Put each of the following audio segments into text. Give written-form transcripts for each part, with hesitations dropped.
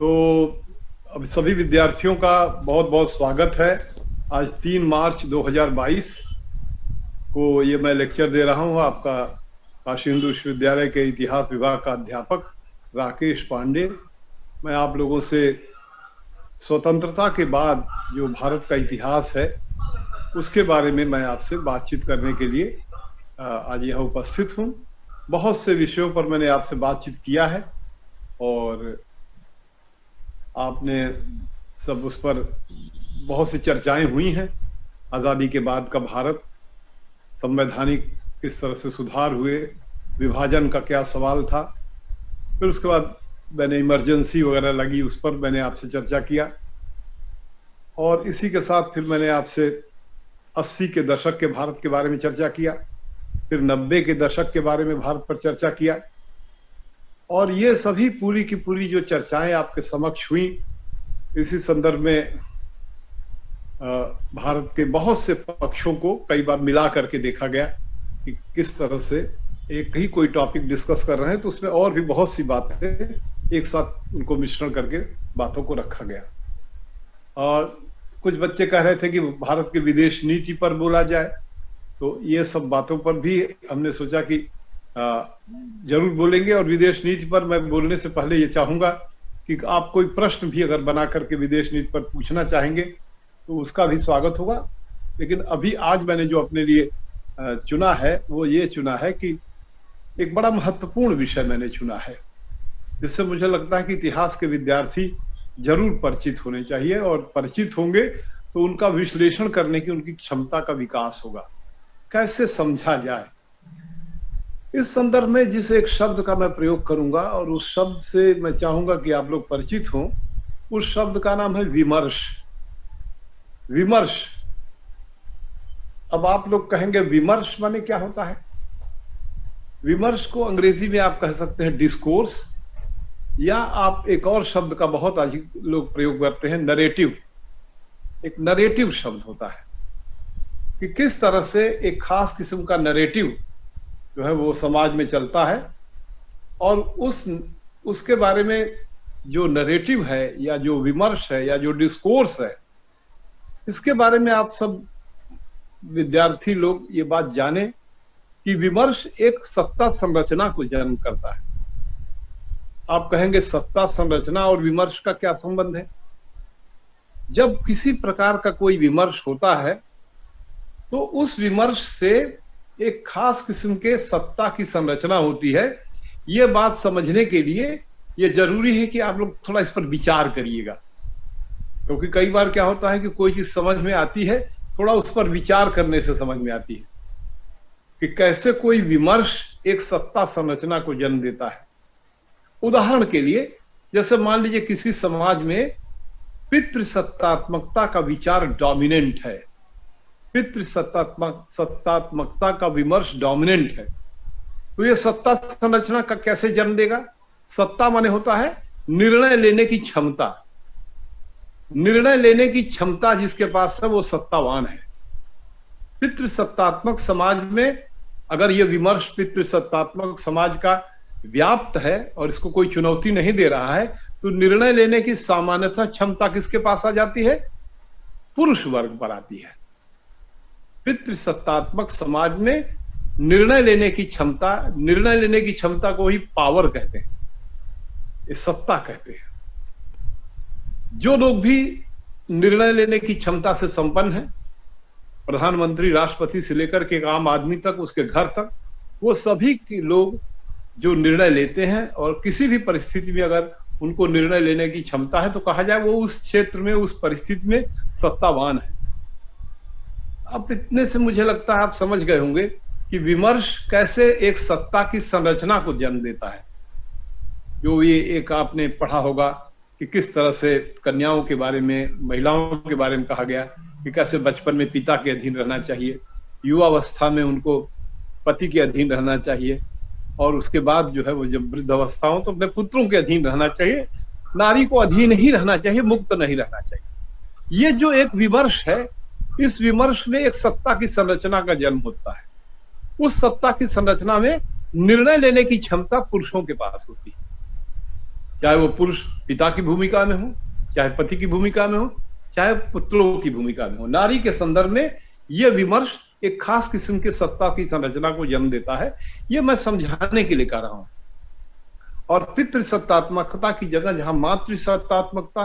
तो अब सभी विद्यार्थियों का बहुत बहुत स्वागत है। आज 3 मार्च 2022 को ये मैं लेक्चर दे रहा हूँ। आपका काशी हिंदू विश्वविद्यालय के इतिहास विभाग का अध्यापक राकेश पांडे। मैं आप लोगों से स्वतंत्रता के बाद जो भारत का इतिहास है उसके बारे में मैं आपसे बातचीत करने के लिए आज यहाँ उपस्थित हूँ। बहुत से विषयों पर मैंने आपसे बातचीत किया है और आपने सब उस पर बहुत सी चर्चाएं हुई हैं। आज़ादी के बाद का भारत, संवैधानिक किस तरह से सुधार हुए, विभाजन का क्या सवाल था, फिर उसके बाद मैंने इमरजेंसी वगैरह लगी उस पर मैंने आपसे चर्चा किया और इसी के साथ फिर मैंने आपसे 80 के दशक के भारत के बारे में चर्चा किया, फिर 90 के दशक के बारे में भारत पर चर्चा किया और ये सभी पूरी की पूरी जो चर्चाएं आपके समक्ष हुई, इसी संदर्भ में भारत के बहुत से पक्षों को कई बार मिला करके देखा गया कि किस तरह से एक ही कोई टॉपिक डिस्कस कर रहे हैं तो उसमें और भी बहुत सी बातें एक साथ उनको मिश्रण करके बातों को रखा गया। और कुछ बच्चे कह रहे थे कि भारत की विदेश नीति पर बोला जाए, तो ये सब बातों पर भी हमने सोचा कि जरूर बोलेंगे। और विदेश नीति पर मैं बोलने से पहले ये चाहूंगा कि आप कोई प्रश्न भी अगर बना करके विदेश नीति पर पूछना चाहेंगे तो उसका भी स्वागत होगा। लेकिन अभी आज मैंने जो अपने लिए चुना है वो ये चुना है कि एक बड़ा महत्वपूर्ण विषय मैंने चुना है जिससे मुझे लगता है कि इतिहास के विद्यार्थी जरूर परिचित होने चाहिए और परिचित होंगे तो उनका विश्लेषण करने की उनकी क्षमता का विकास होगा। कैसे समझा जाए, इस संदर्भ में जिस एक शब्द का मैं प्रयोग करूंगा और उस शब्द से मैं चाहूंगा कि आप लोग परिचित हों, उस शब्द का नाम है विमर्श। विमर्श। अब आप लोग कहेंगे विमर्श माने क्या होता है? विमर्श को अंग्रेजी में आप कह सकते हैं डिस्कोर्स, या आप एक और शब्द का बहुत अधिक लोग प्रयोग करते हैं नरेटिव। एक नरेटिव शब्द होता है कि किस तरह से एक खास किस्म का नरेटिव जो है वो समाज में चलता है और उसके बारे में जो नरेटिव है या जो विमर्श है या जो डिस्कोर्स है, इसके बारे में आप सब विद्यार्थी लोग ये बात जाने कि विमर्श एक सत्ता संरचना को जन्म करता है। आप कहेंगे सत्ता संरचना और विमर्श का क्या संबंध है? जब किसी प्रकार का कोई विमर्श होता है तो उस विमर्श से एक खास किस्म के सत्ता की संरचना होती है। ये बात समझने के लिए ये जरूरी है कि आप लोग थोड़ा इस पर विचार करिएगा, क्योंकि कई बार क्या होता है कि कोई चीज समझ में आती है, थोड़ा उस पर विचार करने से समझ में आती है कि कैसे कोई विमर्श एक सत्ता संरचना को जन्म देता है। उदाहरण के लिए, जैसे मान लीजिए किसी समाज में पितृसत्तात्मकता का विचार डोमिनेंट है, सत्तात्मकता का विमर्श डोमिनेंट है, तो यह सत्ता संरचना का कैसे जन्म देगा? सत्ता माने होता है निर्णय लेने की क्षमता। निर्णय लेने की क्षमता जिसके पास है वो सत्तावान है। पितृसत्तात्मक समाज में अगर यह विमर्श पितृसत्तात्मक समाज का व्याप्त है और इसको कोई चुनौती नहीं दे रहा है, तो निर्णय लेने की सामान्यतः क्षमता किसके पास आ जाती है? पुरुष वर्ग पर आती है। पितृसत्तात्मक समाज में निर्णय लेने की क्षमता को ही पावर कहते हैं, ये सत्ता कहते हैं। जो लोग भी निर्णय लेने की क्षमता से संपन्न हैं, प्रधानमंत्री, राष्ट्रपति से लेकर के एक आम आदमी तक, उसके घर तक, वो सभी के लोग जो निर्णय लेते हैं और किसी भी परिस्थिति में अगर उनको निर्णय लेने की क्षमता है तो कहा जाए वो उस क्षेत्र में, उस परिस्थिति में सत्तावान है। अब इतने से मुझे लगता है आप समझ गए होंगे कि विमर्श कैसे एक सत्ता की संरचना को जन्म देता है। जो ये एक आपने पढ़ा होगा कि किस तरह से कन्याओं के बारे में, महिलाओं के बारे में कहा गया कि कैसे बचपन में पिता के अधीन रहना चाहिए, युवावस्था में उनको पति के अधीन रहना चाहिए और उसके बाद जो है वो जब वृद्ध अवस्था हो तो अपने पुत्रों के अधीन रहना चाहिए। नारी को अधीन ही रहना चाहिए, मुक्त नहीं रहना चाहिए। ये जो एक विमर्श है, इस विमर्श में एक सत्ता की संरचना का जन्म होता है। उस सत्ता की संरचना में निर्णय लेने की क्षमता पुरुषों के पास होती है। चाहे वो पुरुष पिता की भूमिका में हो, चाहे पति की भूमिका में हो, चाहे पुत्रों की भूमिका में हो। नारी के संदर्भ में यह विमर्श एक खास किस्म के सत्ता की संरचना को जन्म देता है। यह मैं समझाने के लिए कह रहा हूं। और पितृसत्तात्मकता की जगह जहां मातृसत्तात्मकता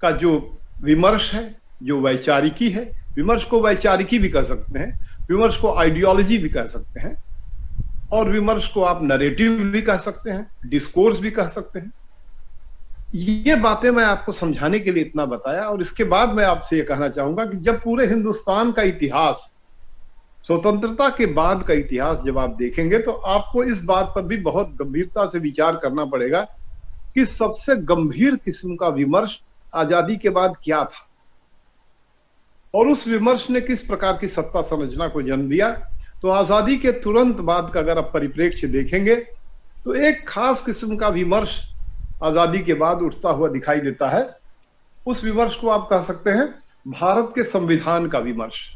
का जो विमर्श है, जो वैचारिकी है, विमर्श को वैचारिकी भी कह सकते हैं, विमर्श को आइडियोलॉजी भी कह सकते हैं, और विमर्श को आप नरेटिव भी कह सकते हैं, डिस्कोर्स भी कह सकते हैं। ये बातें मैं आपको समझाने के लिए इतना बताया। और इसके बाद मैं आपसे ये कहना चाहूंगा कि जब पूरे हिंदुस्तान का इतिहास, स्वतंत्रता के बाद का इतिहास जब आप देखेंगे तो आपको इस बात पर भी बहुत गंभीरता से विचार करना पड़ेगा कि सबसे गंभीर किस्म का विमर्श आजादी के बाद क्या था, और उस विमर्श ने किस प्रकार की सत्ता संरचना को जन्म दिया। तो आजादी के तुरंत बाद का अगर आप परिप्रेक्ष्य देखेंगे तो एक खास किस्म का विमर्श आजादी के बाद उठता हुआ दिखाई देता है। उस विमर्श को आप कह सकते हैं भारत के संविधान का विमर्श।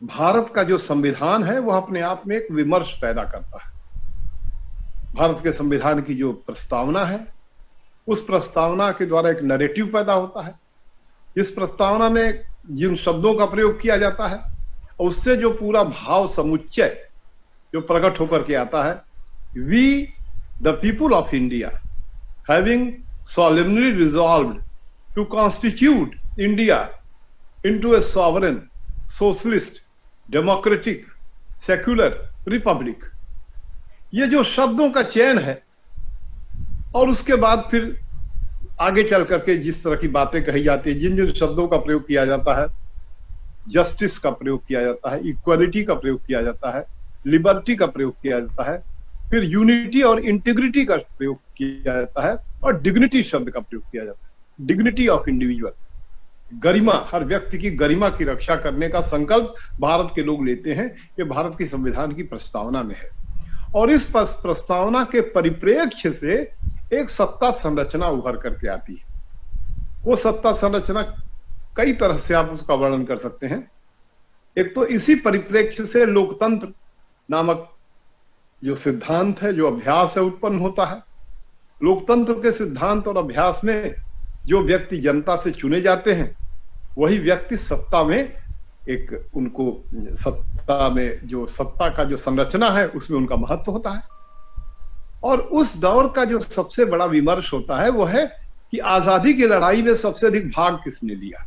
भारत का जो संविधान है वह अपने आप में एक विमर्श पैदा करता है। भारत के संविधान की जो प्रस्तावना है, उस प्रस्तावना के द्वारा एक नैरेटिव पैदा होता है। इस प्रस्तावना में जिन शब्दों का प्रयोग किया जाता है, उससे जो पूरा भाव समुच्चय जो प्रकट होकर के आता है, we the people of India having solemnly resolved to constitute India into a sovereign, socialist, democratic, secular republic। ये जो शब्दों का चयन है, और उसके बाद फिर आगे चल करके जिस तरह की बातें कही जाती है, जिन जिन शब्दों का प्रयोग किया जाता है, जस्टिस का प्रयोग किया जाता है, इक्वालिटी का प्रयोग किया जाता है, लिबर्टी का प्रयोग किया जाता है, फिर यूनिटी और इंटीग्रिटी का प्रयोग किया जाता है, और डिग्निटी शब्द का प्रयोग किया जाता है। डिग्निटी ऑफ इंडिविजुअल, गरिमा, हर व्यक्ति की गरिमा की रक्षा करने का संकल्प भारत के लोग लेते हैं। ये भारत की संविधान की प्रस्तावना में है। और इस प्रस्तावना के परिप्रेक्ष्य से एक सत्ता संरचना उभर करके आती है। वो सत्ता संरचना कई तरह से आप उसका वर्णन कर सकते हैं। एक तो इसी परिप्रेक्ष्य से लोकतंत्र नामक जो सिद्धांत है, जो अभ्यास है, उत्पन्न होता है। लोकतंत्र के सिद्धांत और अभ्यास में जो व्यक्ति जनता से चुने जाते हैं, वही व्यक्ति सत्ता में एक, उनको सत्ता में जो सत्ता का जो संरचना है उसमें उनका महत्व होता है। और उस दौर का जो सबसे बड़ा विमर्श होता है वो है कि आजादी की लड़ाई में सबसे अधिक भाग किसने लिया।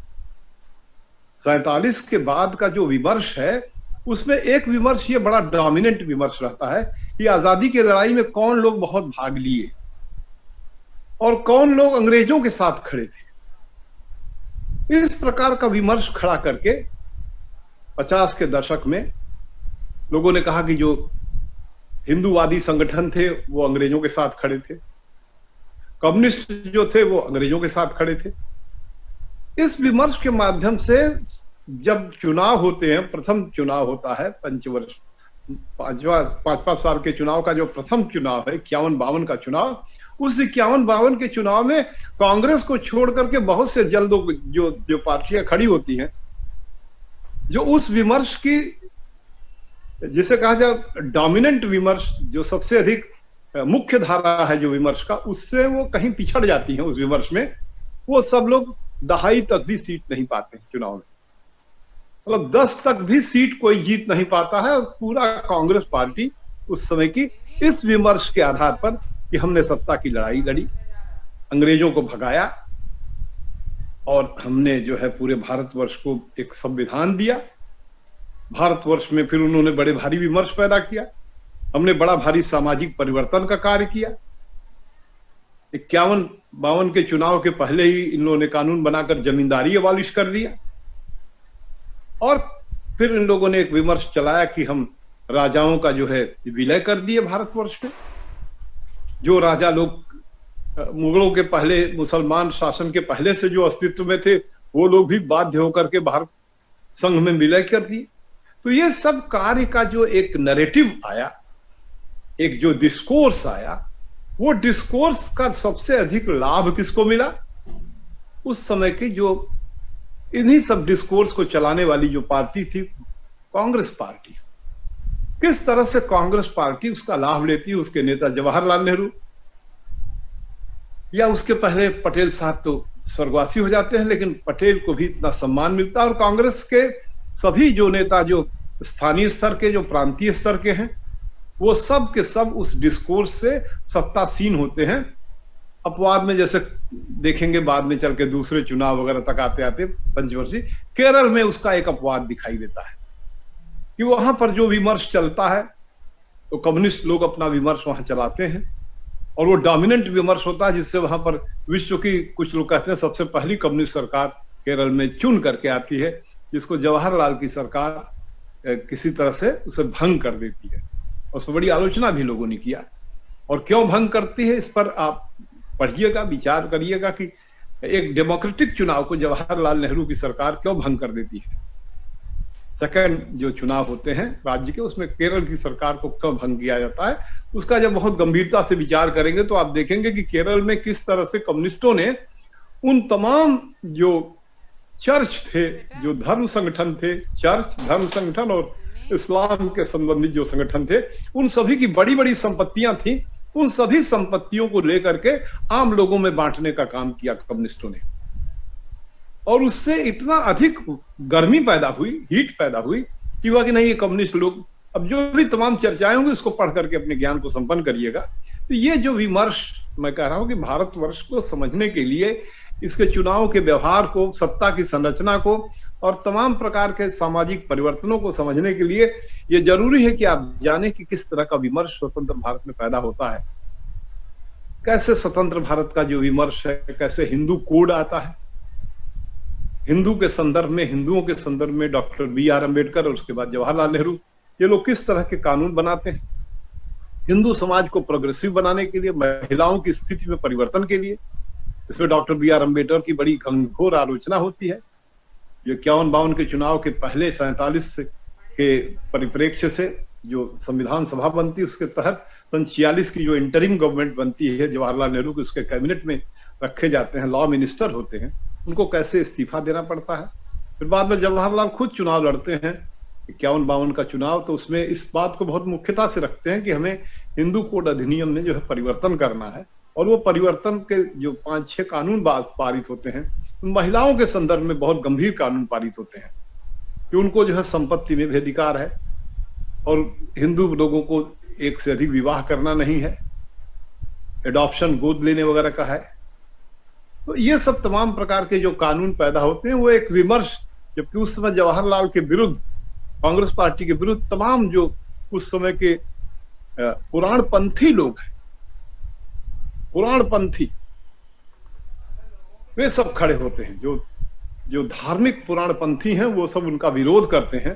47 के बाद का जो विमर्श है उसमें एक विमर्श ये बड़ा डोमिनेंट विमर्श रहता है कि आजादी की लड़ाई में कौन लोग बहुत भाग लिए और कौन लोग अंग्रेजों के साथ खड़े थे। इस प्रकार का विमर्श खड़ा करके 50 के दशक में लोगों ने कहा कि जो हिंदूवादी संगठन थे वो अंग्रेजों के साथ खड़े थे, कम्युनिस्ट जो थे वो अंग्रेजों के साथ खड़े थे। इस विमर्श के माध्यम से जब चुनाव होते हैं, प्रथम चुनाव होता है पंचवर्ष, 5-5 साल के चुनाव का जो प्रथम चुनाव है 51-52 का चुनाव, उस 51-52 के चुनाव में कांग्रेस को छोड़ करके बहुत से जल्दों जो पार्टियां खड़ी होती हैं, जो उस विमर्श की, जिसे कहा जाए डोमिनेंट विमर्श, जो सबसे अधिक मुख्य धारा है जो विमर्श का, उससे वो कहीं पिछड़ जाती हैं। उस विमर्श में वो सब लोग दहाई तक भी सीट नहीं पाते चुनाव में, मतलब 10 तक भी सीट कोई जीत नहीं पाता है। और पूरा कांग्रेस पार्टी उस समय की इस विमर्श के आधार पर कि हमने सत्ता की लड़ाई लड़ी, अंग्रेजों को भगाया, और हमने जो है पूरे भारतवर्ष को एक संविधान दिया। भारतवर्ष में फिर उन्होंने बड़े भारी विमर्श पैदा किया, हमने बड़ा भारी सामाजिक परिवर्तन का कार्य किया। 51-52 के चुनाव के पहले ही इन लोगों ने कानून बनाकर जमींदारी अबालिश कर दिया, और फिर इन लोगों ने एक विमर्श चलाया कि हम राजाओं का जो है विलय कर दिए भारतवर्ष में। जो राजा लोग मुगलों के पहले, मुसलमान शासन के पहले से जो अस्तित्व में थे, वो लोग भी बाध्य होकर के भारत संघ में विलय कर दिए। तो ये सब कार्य का जो एक नैरेटिव आया, एक जो डिस्कोर्स आया, वो डिस्कोर्स का सबसे अधिक लाभ किसको मिला? उस समय की जो इन्हीं सब डिस्कोर्स को चलाने वाली जो पार्टी थी, कांग्रेस पार्टी। किस तरह से कांग्रेस पार्टी उसका लाभ लेती है? उसके नेता जवाहरलाल नेहरू, या उसके पहले पटेल साहब तो स्वर्गवासी हो जाते हैं, लेकिन पटेल को भी इतना सम्मान मिलता है। और कांग्रेस के सभी जो नेता, जो स्थानीय स्तर के, जो प्रांतीय स्तर के हैं, वो सब के सब उस डिस्कोर्स से सत्तासीन होते हैं। अपवाद में जैसे देखेंगे बाद में चल के दूसरे चुनाव वगैरह तक आते आते पंचवर्षीय, केरल में उसका एक अपवाद दिखाई देता है कि वहां पर जो विमर्श चलता है तो कम्युनिस्ट लोग अपना विमर्श वहां चलाते हैं, और वो डोमिनेंट विमर्श होता है, जिससे वहां पर विश्व की, कुछ लोग कहते हैं सबसे पहली कम्युनिस्ट सरकार केरल में चुन करके आती है, जिसको जवाहरलाल की सरकार किसी तरह से उसे भंग कर देती है। उस पर बड़ी आलोचना भी लोगों ने किया, और क्यों भंग करती है इस पर आप पढ़िएगा, विचार करिएगा कि एक डेमोक्रेटिक चुनाव को जवाहरलाल नेहरू की सरकार क्यों भंग कर देती है। सेकंड जो चुनाव होते हैं राज्य के, उसमें केरल की सरकार को क्यों भंग किया जाता है, उसका जब बहुत गंभीरता से विचार करेंगे तो आप देखेंगे कि केरल में किस तरह से कम्युनिस्टों ने उन तमाम जो चर्च थे, जो धर्म संगठन थे, चर्च, धर्म संगठन और इस्लाम के संबंधित जो संगठन थे, उन सभी की बड़ी बड़ी संपत्तियां थी, उन सभी संपत्तियों को लेकर के आम लोगों में बांटने का काम किया कम्युनिस्टों ने। और उससे इतना अधिक गर्मी पैदा हुई, हीट पैदा हुई कि वह कि नहीं, ये कम्युनिस्ट लोग, अब जो भी तमाम चर्चाएं होंगी उसको पढ़ करके अपने ज्ञान को संपन्न करिएगा। तो ये जो विमर्श मैं कह रहा हूं कि भारतवर्ष को समझने के लिए, इसके चुनाव के व्यवहार को, सत्ता की संरचना को और तमाम प्रकार के सामाजिक परिवर्तनों को समझने के लिए ये जरूरी है कि आप जानें कि किस तरह का विमर्श स्वतंत्र भारत में पैदा होता है, कैसे स्वतंत्र भारत का जो विमर्श है, कैसे हिंदू कोड आता है। हिंदू के संदर्भ में, हिंदुओं के संदर्भ में डॉक्टर बी.आर. अम्बेडकर और उसके बाद जवाहरलाल नेहरू, ये लोग किस तरह के कानून बनाते हैं हिंदू समाज को प्रोग्रेसिव बनाने के लिए, महिलाओं की स्थिति में परिवर्तन के लिए। इसमें डॉक्टर बी.आर. अम्बेडकर की बड़ी घनघोर आलोचना होती है। जो 51-52 के चुनाव के पहले 47 के परिप्रेक्ष्य से जो संविधान सभा बनती है, उसके तहत सन 46 की जो इंटरिम गवर्नमेंट बनती है जवाहरलाल नेहरू के, उसके कैबिनेट में रखे जाते हैं, लॉ मिनिस्टर होते हैं, उनको कैसे इस्तीफा देना पड़ता है। फिर बाद में जवाहरलाल खुद चुनाव लड़ते हैं 51-52 का चुनाव, तो उसमें इस बात को बहुत मुख्यता से रखते हैं कि हमें हिंदू कोड अधिनियम में जो है परिवर्तन करना है। और वो परिवर्तन के जो 5-6 कानून पारित होते हैं, महिलाओं के संदर्भ में बहुत गंभीर कानून पारित होते हैं कि उनको जो है संपत्ति में भी अधिकार है, और हिंदू लोगों को एक से अधिक विवाह करना नहीं है, एडॉप्शन, गोद लेने वगैरह का है। तो ये सब तमाम प्रकार के जो कानून पैदा होते हैं वो एक विमर्श, जबकि उस समय जवाहरलाल के विरुद्ध, कांग्रेस पार्टी के विरुद्ध तमाम जो उस समय के पुराणपंथी लोग हैं, पुराणपंथी, वे सब खड़े होते हैं। जो धार्मिक पुराणपंथी हैं वो सब उनका विरोध करते हैं,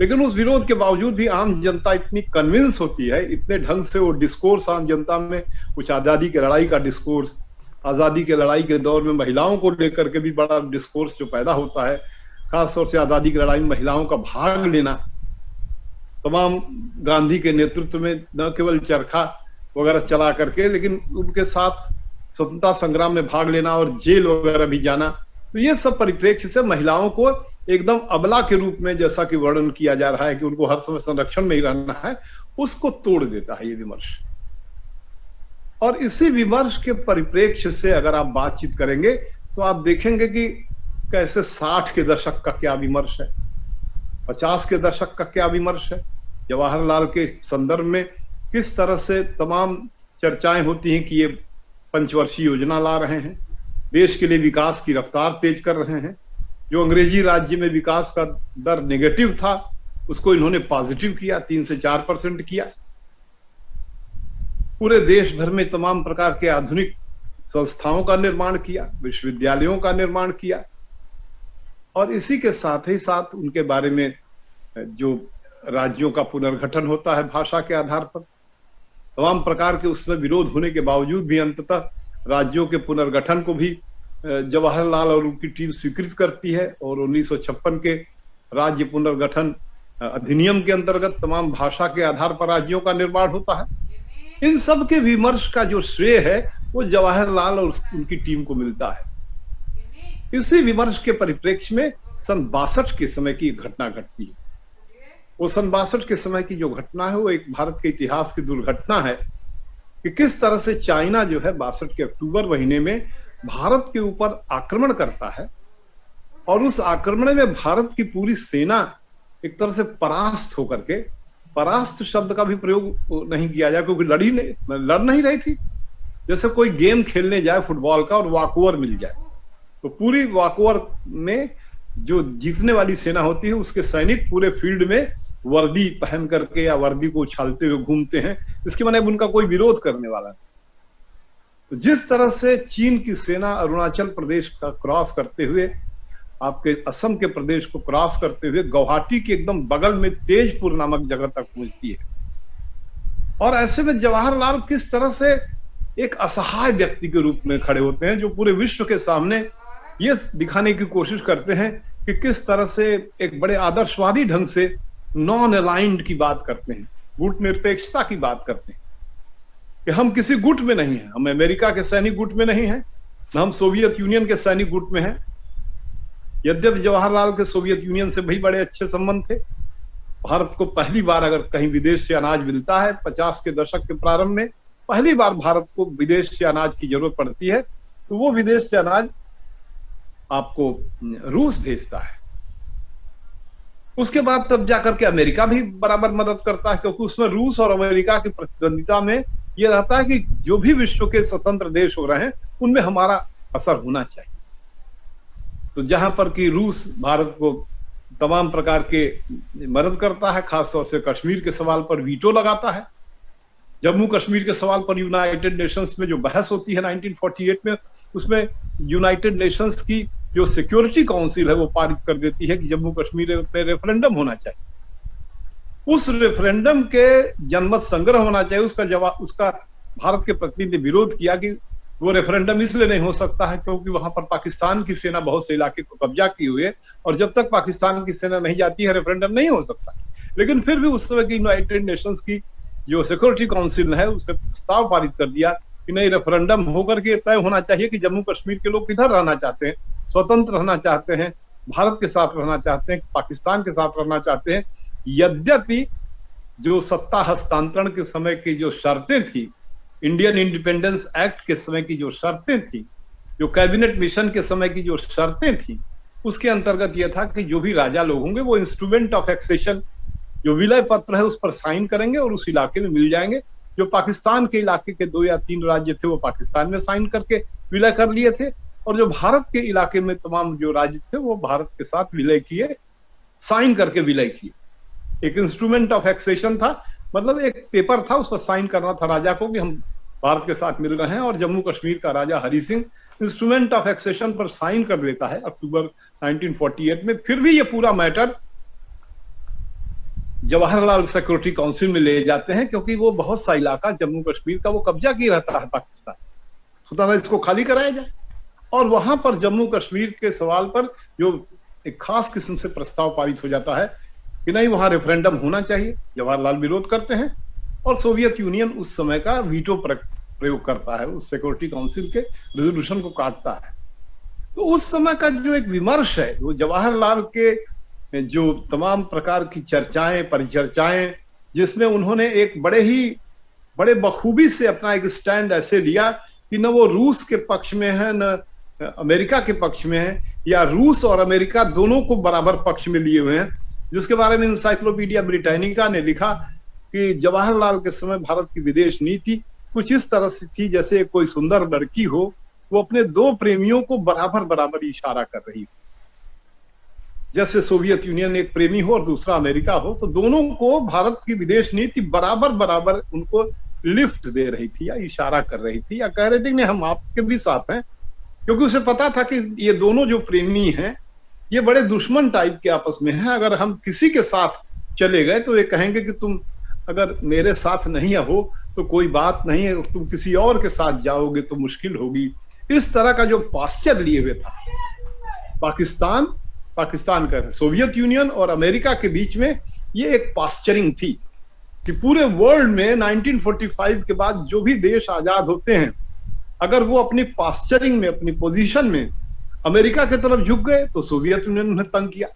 लेकिन उस विरोध के बावजूद भी आम जनता इतनी कन्विंस होती है, इतने ढंग से वो डिस्कोर्स आम जनता में, कुछ आजादी की लड़ाई का डिस्कोर्स, आजादी की लड़ाई के दौर में महिलाओं को लेकर के भी बड़ा डिस्कोर्स जो पैदा होता है, खासतौर से आजादी की लड़ाई में महिलाओं का भाग लेना, तमाम गांधी के नेतृत्व में न केवल चरखा वगैरह चला करके, लेकिन उनके साथ स्वतंत्रता संग्राम में भाग लेना और जेल वगैरह भी जाना। तो ये सब परिप्रेक्ष्य से महिलाओं को एकदम अबला के रूप में, जैसा कि वर्णन किया जा रहा है कि उनको हर समय संरक्षण में ही रहना है, उसको तोड़ देता है ये विमर्श। और इसी विमर्श के परिप्रेक्ष्य से अगर आप बातचीत करेंगे तो आप देखेंगे कि कैसे 60 के दशक का क्या विमर्श है, 50 के दशक का क्या विमर्श है, जवाहरलाल के संदर्भ में किस तरह से तमाम चर्चाएं होती हैं कि ये पंचवर्षीय योजना ला रहे हैं, देश के लिए विकास की रफ्तार तेज कर रहे हैं। जो अंग्रेजी राज्य में विकास का दर नेगेटिव था उसको इन्होंने पॉजिटिव किया, 3 से 4% किया। पूरे देश भर में तमाम प्रकार के आधुनिक संस्थाओं का निर्माण किया, विश्वविद्यालयों का निर्माण किया, और इसी के साथ ही साथ उनके बारे में जो राज्यों का पुनर्गठन होता है भाषा के आधार पर, तमाम प्रकार के उसमें विरोध होने के बावजूद भी अंततः राज्यों के पुनर्गठन को भी जवाहरलाल और उनकी टीम स्वीकृत करती है, और 1956 के राज्य पुनर्गठन अधिनियम के अंतर्गत तमाम भाषा के आधार पर राज्यों का निर्माण होता है। इन सब के विमर्श का जो श्रेय है वो जवाहरलाल और उनकी टीम को मिलता है। इसी विमर्श के परिप्रेक्ष्य में सन 62 के समय की घटना घटती है। वो सन 62 के समय की जो घटना है वो एक भारत के इतिहास की दुर्घटना है कि किस तरह से चाइना जो है 62 के अक्टूबर महीने में भारत के ऊपर आक्रमण करता है, और उस आक्रमण में भारत की पूरी सेना एक तरह से परास्त होकर के, परास्त शब्द का भी प्रयोग नहीं किया जाए क्योंकि लड़ नहीं रही थी। जैसे कोई गेम खेलने जाए फुटबॉल का और वॉकओवर मिल जाए, तो पूरी वॉकओवर में जो जीतने वाली सेना होती है उसके सैनिक पूरे फील्ड में वर्दी पहन करके या वर्दी को उछालते हुए घूमते हैं, इसके माने उनका कोई विरोध करने वाला नहीं। तो जिस तरह से चीन की सेना अरुणाचल प्रदेश का क्रॉस करते हुए आपके असम के प्रदेश को क्रॉस करते हुए गुवाहाटी के एकदम बगल में तेजपुर नामक जगह तक पहुंचती है, और ऐसे में जवाहरलाल किस तरह से एक असहाय व्यक्ति के रूप में खड़े होते हैं, जो पूरे विश्व के सामने ये दिखाने की कोशिश करते हैं कि किस तरह से एक बड़े आदर्शवादी ढंग से नॉन अलाइंड की बात करते हैं, गुट निरपेक्षता की बात करते हैं कि हम किसी गुट में नहीं हैं, हम अमेरिका के सैनिक गुट में नहीं हैं, न हम सोवियत यूनियन के सैनिक गुट में हैं। यद्यपि जवाहरलाल के सोवियत यूनियन से भी बड़े अच्छे संबंध थे। भारत को पहली बार अगर कहीं विदेश से अनाज मिलता है 50 के दशक के प्रारंभ में, पहली बार भारत को विदेश से अनाज की जरूरत पड़ती है, तो वो विदेश से अनाज आपको रूस भेजता है। उसके बाद तब जाकर के अमेरिका भी बराबर मदद करता है, क्योंकि उसमें रूस और अमेरिका की प्रतिद्वंदिता में यह रहता है कि जो भी विश्व के स्वतंत्र देश हो रहे हैं उनमें हमारा असर होना चाहिए। तो जहां पर कि रूस भारत को तमाम प्रकार के मदद करता है, खासतौर से कश्मीर के सवाल पर वीटो लगाता है। जम्मू कश्मीर के सवाल पर यूनाइटेड नेशंस में जो बहस होती है 1948 में, उसमें यूनाइटेड नेशंस की जो सिक्योरिटी काउंसिल है वो पारित कर देती है कि जम्मू कश्मीर में रेफरेंडम होना चाहिए। उस रेफरेंडम के जनमत संग्रह होना चाहिए, उसका जवाब, उसका भारत के प्रतिनिधि ने विरोध किया कि वो रेफरेंडम इसलिए नहीं हो सकता है क्योंकि वहां पर पाकिस्तान की सेना बहुत से इलाके को कब्जा किए हुए, और जब तक पाकिस्तान की सेना नहीं जाती है रेफरेंडम नहीं हो सकता। लेकिन फिर भी उस समय की यूनाइटेड नेशंस की जो सिक्योरिटी काउंसिल है उसने प्रस्ताव पारित कर दिया कि नहीं, रेफरेंडम होकर के तय होना चाहिए कि जम्मू कश्मीर के लोग किधर रहना चाहते हैं, स्वतंत्र रहना चाहते हैं, भारत के साथ रहना चाहते हैं, पाकिस्तान के साथ रहना चाहते हैं। यद्यपि जो सत्ता हस्तांतरण के समय की जो शर्तें थी, इंडियन इंडिपेंडेंस एक्ट के समय की जो शर्तें थी, जो कैबिनेट मिशन के समय की जो शर्तें थी, उसके अंतर्गत यह था कि जो भी राजा लोग होंगे वो इंस्ट्रूमेंट ऑफ एक्सेशन, जो विलय पत्र है उस पर साइन करेंगे और उस इलाके में मिल जाएंगे। जो पाकिस्तान के इलाके के 2 या 3 राज्य थे वो पाकिस्तान में साइन करके विलय कर लिए थे, और जो भारत के इलाके में तमाम जो राज्य थे वो भारत के साथ विलय किए, साइन करके विलय किए। एक इंस्ट्रूमेंट ऑफ एक्सेशन था, मतलब एक पेपर था, उस पर साइन करना था राजा को कि हम भारत के साथ मिल रहे हैं। और जम्मू कश्मीर का राजा Hari Singh instrument of accession पर साइन कर देता है अक्टूबर 1948 में। फिर भी ये पूरा मैटर जवाहरलाल सिक्योरिटी काउंसिल में ले जाते हैं, क्योंकि वो बहुत सा इलाका जम्मू कश्मीर का वो कब्जा किए रहता है पाकिस्तान, तो इसको खाली कराया जाए। और वहां पर जम्मू कश्मीर के सवाल पर जो एक खास किस्म से प्रस्ताव पारित हो जाता है कि नहीं, वहां रेफरेंडम होना चाहिए। जवाहरलाल विरोध करते हैं और सोवियत यूनियन उस समय का वीटो प्रयोग करता है, उस सिक्योरिटी काउंसिल के रेजोल्यूशन को काटता है। तो उस समय का जो एक विमर्श है, वो जवाहरलाल के जो तमाम प्रकार की चर्चाएं, परिचर्चाएं, जिसमें उन्होंने एक बड़े बखूबी से अपना एक स्टैंड ऐसे लिया कि न वो रूस के पक्ष में है न अमेरिका के पक्ष में है, या रूस और अमेरिका दोनों को बराबर पक्ष में लिए हुए हैं, जिसके बारे में इंसाइक्लोपीडिया ब्रिटानिका ने लिखा कि जवाहरलाल के समय भारत की विदेश नीति कुछ इस तरह से थी जैसे कोई सुंदर लड़की हो, वो अपने 2 प्रेमियों को बराबर बराबर इशारा कर रही हो। जैसे सोवियत यूनियन एक प्रेमी हो और दूसरा अमेरिका हो, तो दोनों को भारत की विदेश नीति बराबर बराबर उनको लिफ्ट दे रही थी या इशारा कर रही थी, या कह रही थी कि हम आपके भी साथ हैं, क्योंकि उसे पता था कि ये दोनों जो प्रेमी हैं ये बड़े दुश्मन टाइप के आपस में हैं। अगर हम किसी के साथ चले गए तो ये कहेंगे कि तुम अगर मेरे साथ नहीं हो तो कोई बात नहीं है, तुम किसी और के साथ जाओगे तो मुश्किल होगी। इस तरह का जो पाश्चर लिए हुए था पाकिस्तान का सोवियत यूनियन और अमेरिका के बीच में, ये एक पाश्चरिंग थी कि पूरे वर्ल्ड में 1945 के बाद जो भी देश आजाद होते हैं, अगर वो अपनी पाश्चरिंग में, अपनी पोजीशन में अमेरिका की तरफ झुक गए तो सोवियत यूनियन उन्हें तंग किया।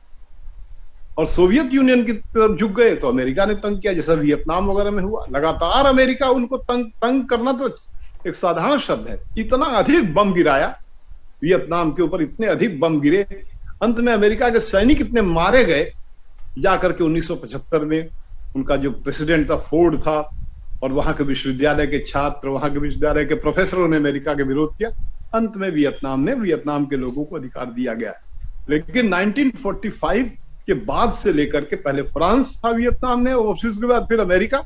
और सोवियत यूनियन की तरफ झुक गए तो अमेरिका ने तंग किया, जैसा वियतनाम वगैरह में हुआ। लगातार अमेरिका उनको तंग करना तो एक साधारण शब्द है। इतना अधिक बम गिराया वियतनाम के ऊपर, इतने अधिक बम गिरे, अंत में अमेरिका के सैनिक इतने मारे गए, जाकर के 1975 में उनका जो प्रेसिडेंट था फोर्ड था, और वहां के विश्वविद्यालय के छात्र, वहां के विश्वविद्यालय के प्रोफेसरों ने अमेरिका के विरोध किया। अंत में वियतनाम के लोगों को अधिकार दिया गया। लेकिन 1945 के बाद से लेकर के, पहले फ्रांस था वियतनाम में, और फिर उसके बाद फिर अमेरिका।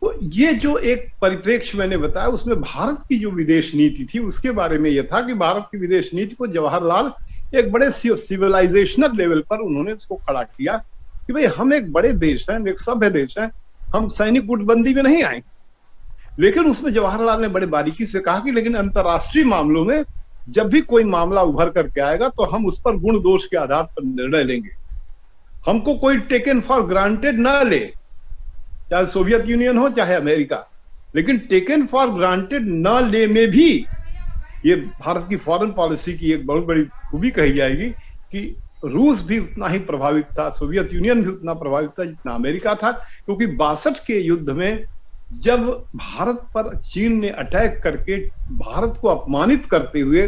तो ये जो एक परिप्रेक्ष्य मैंने बताया, उसमें भारत की जो विदेश नीति थी उसके बारे में यह था कि भारत की विदेश नीति को जवाहरलाल एक बड़े सिविलाइजेशनल लेवल पर उन्होंने उसको खड़ा किया कि भाई हम एक बड़े देश हैं, एक सभ्य देश हैं, हम सैनिक गुटबंदी में नहीं आए। लेकिन उसमें जवाहरलाल ने बड़े बारीकी से कहा कि लेकिन अंतर्राष्ट्रीय मामलों में जब भी कोई मामला उभर करके आएगा तो हम उस पर गुण दोष के आधार पर निर्णय लेंगे। हमको कोई टेकन फॉर ग्रांटेड ना ले, चाहे सोवियत यूनियन हो चाहे अमेरिका, लेकिन टेकन फॉर ग्रांटेड न ले में भी ये भारत की फॉरेन पॉलिसी की एक बहुत बड़ी खूबी कही जाएगी कि रूस भी उतना ही प्रभावित था, सोवियत यूनियन भी उतना प्रभावित था जितना अमेरिका था। क्योंकि 62 के युद्ध में जब भारत पर चीन ने अटैक करके भारत को अपमानित करते हुए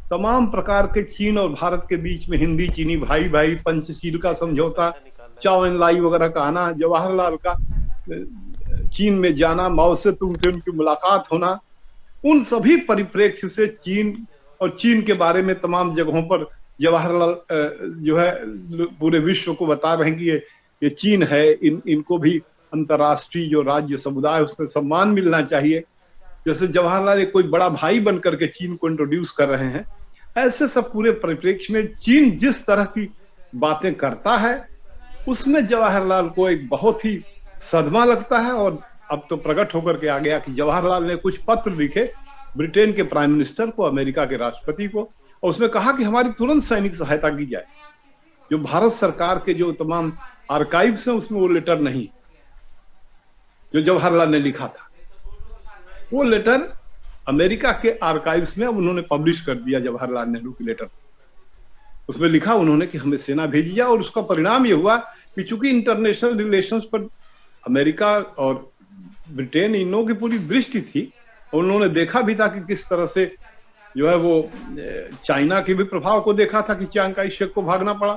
तमाम प्रकार के चीन और भारत के बीच में हिंदी चीनी भाई भाई, पंचशील का समझौता, चाओ एन लाई वगैरह का आना, जवाहरलाल का चीन में जाना, माओ से तुंग से उनकी मुलाकात होना, उन सभी परिप्रेक्ष्य से चीन के बारे में तमाम जगहों पर जवाहरलाल जो है पूरे विश्व को बता रहे हैं कि ये चीन है, इनको भी अंतर्राष्ट्रीय जो राज्य समुदाय है उसमें सम्मान मिलना चाहिए। जैसे जवाहरलाल एक कोई बड़ा भाई बनकर के चीन को इंट्रोड्यूस कर रहे हैं। ऐसे सब पूरे परिप्रेक्ष्य में चीन जिस तरह की बातें करता है उसमें जवाहरलाल को एक बहुत ही सदमा लगता है। और अब तो प्रकट होकर के आ गया कि जवाहरलाल ने कुछ पत्र लिखे ब्रिटेन के प्राइम मिनिस्टर को, अमेरिका के राष्ट्रपति को, और उसमें कहा कि हमारी तुरंत सैनिक सहायता की जाए। जो भारत सरकार के जो तमाम आर्काइव्स हैं उसमें वो लेटर नहीं जो जवाहरलाल ने लिखा था, वो लेटर अमेरिका के आर्काइव्स में उन्होंने पब्लिश कर दिया। जवाहरलाल नेहरू की लेटर, उसमें लिखा उन्होंने कि हमें सेना भेजी जाए। और उसका परिणाम ये हुआ कि चूंकि इंटरनेशनल रिलेशंस पर अमेरिका और ब्रिटेन इन लोगों की पूरी दृष्टि थी, और उन्होंने देखा भी था कि किस तरह से जो है वो चाइना के भी प्रभाव को देखा था कि चियांग काई शेक को भागना पड़ा,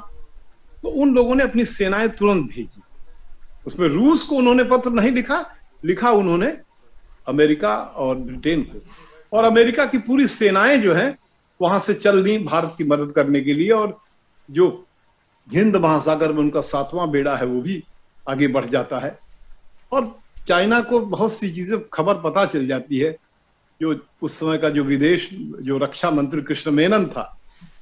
तो उन लोगों ने अपनी सेनाएं तुरंत भेजी। उसमें रूस को उन्होंने पत्र नहीं लिखा उन्होंने अमेरिका और ब्रिटेन को, और अमेरिका की पूरी सेनाएं जो है वहां से चल दी भारत की मदद करने के लिए। और जो हिंद महासागर में उनका 7वां बेड़ा है वो भी आगे बढ़ जाता है। और चाइना को बहुत सी चीजें खबर पता चल जाती है। जो उस समय का जो रक्षा मंत्री कृष्ण मेनन था,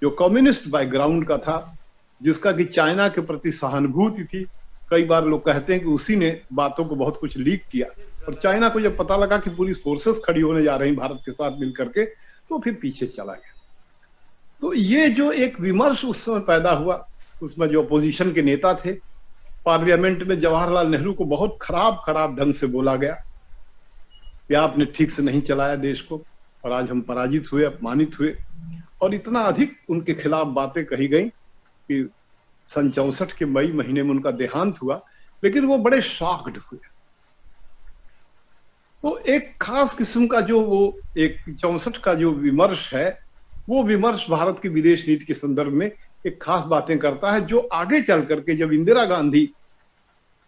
जो कम्युनिस्ट बैकग्राउंड का था, जिसका कि चाइना के प्रति सहानुभूति थी, कई बार लोग कहते हैं कि उसी ने बातों को बहुत कुछ लीक किया। और चाइना को जब पता लगा कि पुलिस फोर्सेस खड़ी होने जा रही भारत के साथ मिलकर के, तो फिर पीछे चला गया। तो ये जो एक विमर्श उस समय पैदा हुआ, उसमें जो अपोजिशन के नेता थे, पार्लियामेंट में जवाहरलाल नेहरू को बहुत खराब ढंग से बोला गया कि आपने ठीक से नहीं चलाया देश को, और आज हम पराजित हुए, अपमानित हुए। और इतना अधिक उनके खिलाफ बातें कही गई कि सन 64 के मई महीने में उनका देहांत हुआ। लेकिन वो बड़े शॉक्ड हुए। तो एक खास किस्म का जो वो एक 64 का जो विमर्श है, वो विमर्श भारत की विदेश नीति के संदर्भ में एक खास बातें करता है, जो आगे चल करके जब इंदिरा गांधी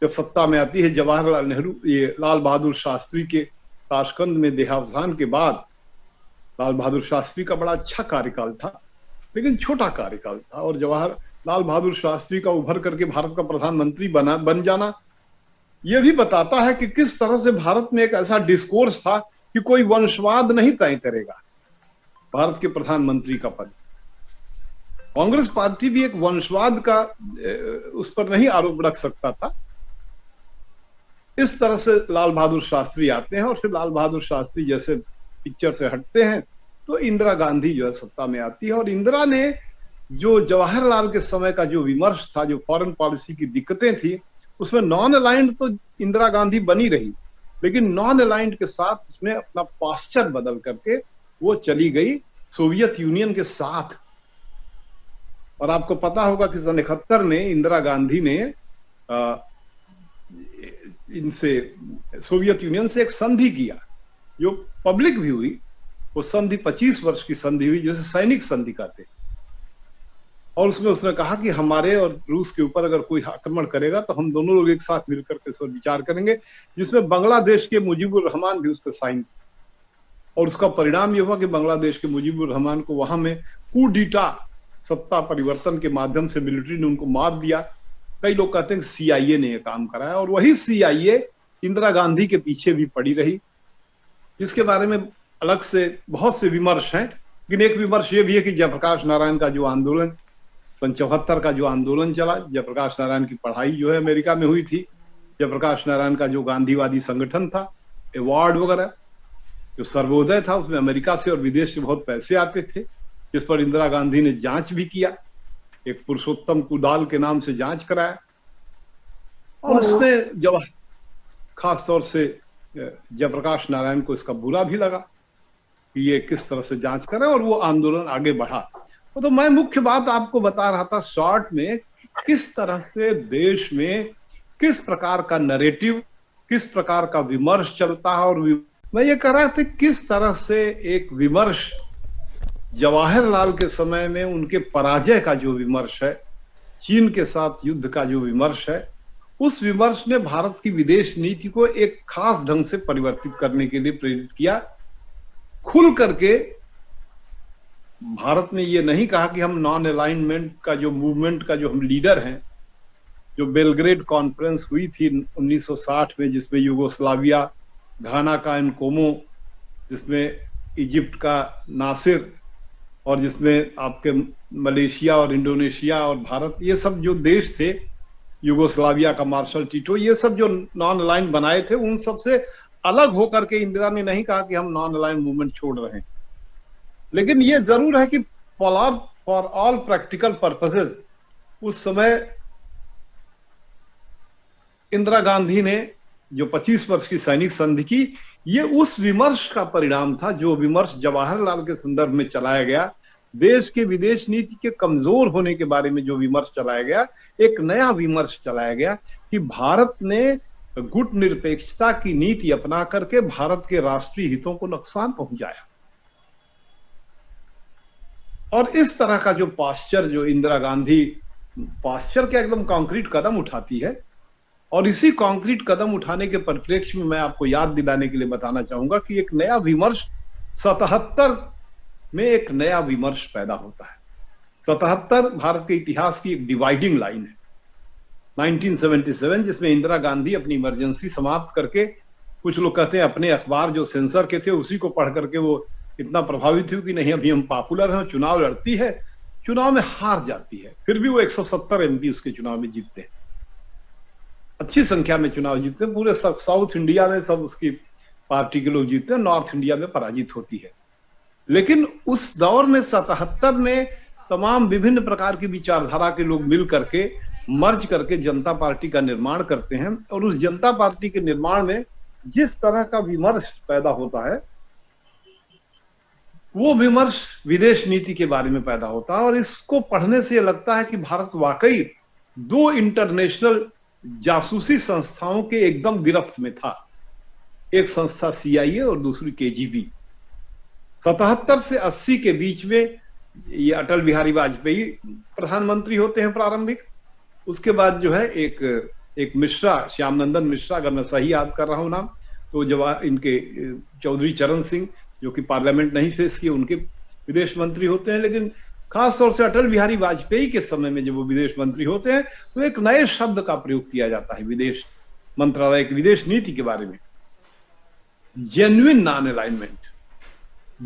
जब सत्ता में आती है, जवाहरलाल नेहरू ये लाल बहादुर शास्त्री के ताशकंद में देहावसान के बाद, लाल बहादुर शास्त्री का बड़ा अच्छा कार्यकाल था लेकिन छोटा कार्यकाल था, और लाल बहादुर शास्त्री का उभर करके भारत का प्रधानमंत्री बन जाना यह भी बताता है कि किस तरह से भारत में एक ऐसा डिस्कोर्स था कि कोई वंशवाद नहीं तय करेगा भारत के प्रधानमंत्री का पद। कांग्रेस पार्टी भी एक वंशवाद का उस पर नहीं आरोप रख सकता था। इस तरह से लाल बहादुर शास्त्री आते हैं, और फिर लाल बहादुर शास्त्री जैसे पिक्चर से हटते हैं तो इंदिरा गांधी जो है सत्ता में आती है। और इंदिरा ने जो जवाहरलाल के समय का जो विमर्श था, जो फॉरेन पॉलिसी की दिक्कतें थी, उसमें नॉन अलाइंड तो इंदिरा गांधी बनी रही, लेकिन नॉन अलाइंड के साथ उसने अपना पास्चर बदल करके वो चली गई सोवियत यूनियन के साथ। और आपको पता होगा कि सन 71 में इंदिरा गांधी ने इनसे, सोवियत यूनियन से एक संधि किया जो पब्लिक भी हुई। वो संधि 25 वर्ष की संधि हुई, जैसे सैनिक संधि कहते हैं। और उसमें उसने कहा कि हमारे और रूस के ऊपर अगर कोई आक्रमण करेगा तो हम दोनों लोग एक साथ मिलकर के इस पर विचार करेंगे, जिसमें बांग्लादेश के मुजीबुर रहमान भी उस पर साइन। और उसका परिणाम यह हुआ कि बांग्लादेश के मुजीबुर रहमान को वहां में कूडीटा, सत्ता परिवर्तन के माध्यम से मिलिट्री ने उनको मार दिया। कई लोग कहते हैं CIA ने यह काम कराया, और वही CIA इंदिरा गांधी के पीछे भी पड़ी रही, जिसके बारे में अलग से बहुत से विमर्श हैं। लेकिन एक विमर्श ये भी है कि जयप्रकाश नारायण का जो आंदोलन, सन 74 का जो आंदोलन चला, जयप्रकाश नारायण की पढ़ाई जो है अमेरिका में हुई थी, जयप्रकाश नारायण का जो गांधीवादी संगठन था, अवार्ड वगैरह, जो सर्वोदय था, उसमें अमेरिका से और विदेश से बहुत पैसे आते थे, जिस पर इंदिरा गांधी ने जांच भी किया। एक पुरुषोत्तम कुदाल के नाम से जांच कराया, और उसने जब खास तौर से जयप्रकाश नारायण को इसका बुरा भी लगा कि ये किस तरह से जांच करे, और वो आंदोलन आगे बढ़ा। तो मैं मुख्य बात आपको बता रहा था शॉर्ट में, किस तरह से देश में किस प्रकार का नैरेटिव, किस प्रकार का विमर्श चलता है। और मैं ये कह रहा था किस तरह से एक विमर्श जवाहरलाल के समय में उनके पराजय का जो विमर्श है, चीन के साथ युद्ध का जो विमर्श है, उस विमर्श ने भारत की विदेश नीति को एक खास ढंग से परिवर्तित करने के लिए प्रेरित किया। खुल करके भारत ने ये नहीं कहा कि हम नॉन अलाइनमेंट का जो मूवमेंट का जो हम लीडर हैं, जो बेलग्रेड कॉन्फ्रेंस हुई थी 1960 में, जिसमें यूगोस्लाविया, घाना का एनकोमो, जिसमें इजिप्ट का नासिर, और जिसमें आपके मलेशिया और इंडोनेशिया और भारत, ये सब जो देश थे, यूगोस्लाविया का मार्शल टीटो, ये सब जो नॉन अलाइन बनाए थे, उन सब से अलग होकर के इंदिरा ने नहीं कहा कि हम नॉन अलाइन मूवमेंट छोड़ रहे हैं। लेकिन ये जरूर है कि फॉर ऑल प्रैक्टिकल पर्पसेस उस समय इंदिरा गांधी ने जो 25 वर्ष की सैनिक संधि की, ये उस विमर्श का परिणाम था, जो विमर्श जवाहरलाल के संदर्भ में चलाया गया। देश के विदेश नीति के कमजोर होने के बारे में जो विमर्श चलाया गया, एक नया विमर्श चलाया गया कि भारत ने गुट निरपेक्षता की नीति अपना करके भारत के राष्ट्रीय हितों को नुकसान पहुंचाया। और इस तरह का जो पास्चर, जो इंदिरा गांधी पास्चर के एकदम कॉन्क्रीट कदम उठाती है, और इसी कॉन्क्रीट कदम उठाने के परिप्रेक्ष्य में मैं आपको याद दिलाने के लिए बताना चाहूंगा कि एक नया विमर्श 77 में एक नया विमर्श पैदा होता है। 77 भारत के इतिहास की एक डिवाइडिंग लाइन है। 1977, जिसमें इंदिरा गांधी अपनी इमरजेंसी समाप्त करके, कुछ लोग कहते हैं अपने अखबार जो सेंसर के थे उसी को पढ़ करके वो इतना प्रभावित हुई कि नहीं अभी हम पॉपुलर हैं, चुनाव लड़ती है, चुनाव में हार जाती है, फिर भी वो 170 MP उसके चुनाव में जीतते हैं, अच्छी संख्या में चुनाव जीतते हैं। पूरे साउथ इंडिया में सब उसकी पार्टी के लोग जीतते हैं, नॉर्थ इंडिया में पराजित होती है। लेकिन उस दौर में 77 में तमाम विभिन्न प्रकार की विचारधारा के लोग मिल करके मर्ज करके जनता पार्टी का निर्माण करते हैं, और उस जनता पार्टी के निर्माण में जिस तरह का विमर्श पैदा होता है, वो विमर्श विदेश नीति के बारे में पैदा होता है। और इसको पढ़ने से लगता है कि भारत वाकई दो इंटरनेशनल जासूसी संस्थाओं के एकदम गिरफ्त में था, एक संस्था CIA और दूसरी KGB। 77 से 80 के बीच में ये अटल बिहारी वाजपेयी प्रधानमंत्री होते हैं प्रारंभिक। उसके बाद जो है एक मिश्रा, श्याम नंदन मिश्रा, अगर मैं सही याद कर रहा हूं नाम, तो जब इनके चौधरी चरण सिंह जो कि पार्लियामेंट नहीं फेस किए, उनके विदेश मंत्री होते हैं। लेकिन खास तौर से अटल बिहारी वाजपेयी के समय में जब वो विदेश मंत्री होते हैं, तो एक नए शब्द का प्रयोग किया जाता है विदेश मंत्रालय की विदेश नीति के बारे में, जेन्युइन नॉन अलाइनमेंट,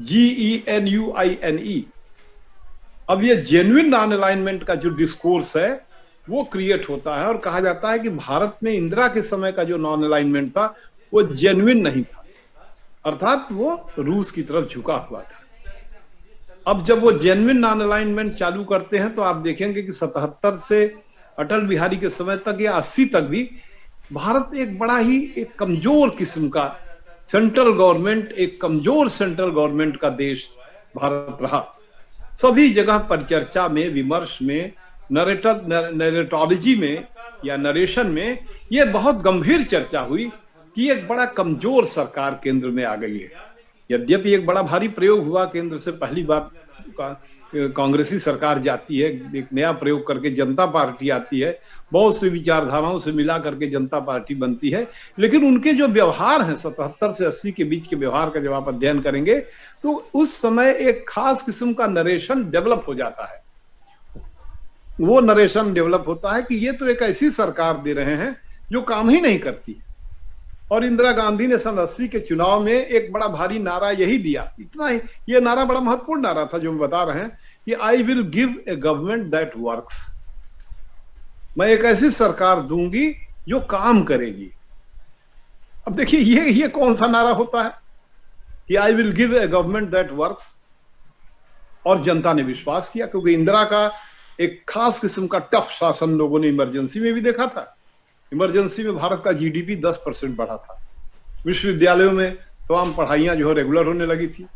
GENUINE। अब ये जेन्युइन नॉन अलाइनमेंट का जो डिस्कोर्स है वो क्रिएट होता है, और कहा जाता है कि भारत में इंदिरा के समय का जो नॉन अलाइनमेंट था वो जेन्युइन नहीं था, अर्थात वो रूस की तरफ झुका हुआ था। अब जब वो जेन्युइन नॉन अलाइनमेंट चालू करते हैं, तो आप देखेंगे कि 77 से अटल बिहारी के समय तक या 80 तक भी भारत एक बड़ा ही एक कमजोर किस्म का सेंट्रल गवर्नमेंट, एक कमजोर सेंट्रल गवर्नमेंट का देश भारत रहा। सभी जगह परिचर्चा में, विमर्श में, नरेटोलॉजी में या नरेशन में ये बहुत गंभीर चर्चा हुई कि एक बड़ा कमजोर सरकार केंद्र में आ गई है। यद्यपि एक बड़ा भारी प्रयोग हुआ, केंद्र से पहली बार कांग्रेसी सरकार जाती है, एक नया प्रयोग करके जनता पार्टी आती है, बहुत सी विचारधाराओं से मिला करके जनता पार्टी बनती है, लेकिन उनके जो व्यवहार हैं 77 से 80 के बीच के व्यवहार का जब आप अध्ययन करेंगे तो उस समय एक खास किस्म का नरेशन डेवलप हो जाता है। वो नरेशन डेवलप होता है कि ये तो एक ऐसी सरकार दे रहे हैं जो काम ही नहीं करती। और इंदिरा गांधी ने सन 80 के चुनाव में एक बड़ा भारी नारा यही दिया, इतना ही, ये नारा बड़ा महत्वपूर्ण नारा था जो हम बता रहे हैं कि I will give a government that works. मैं एक ऐसी सरकार दूंगी जो काम करेगी। अब देखिए ये कौन सा नारा होता है कि I will give a government that works. और जनता ने विश्वास किया, क्योंकि इंदिरा का एक खास किस्म का टफ शासन लोगों ने इमरजेंसी में भी देखा था। इमरजेंसी में भारत का जीडीपी 10% बढ़ा था, विश्वविद्यालयों में तमाम पढ़ाइयां जो है रेगुलर होने लगी थी,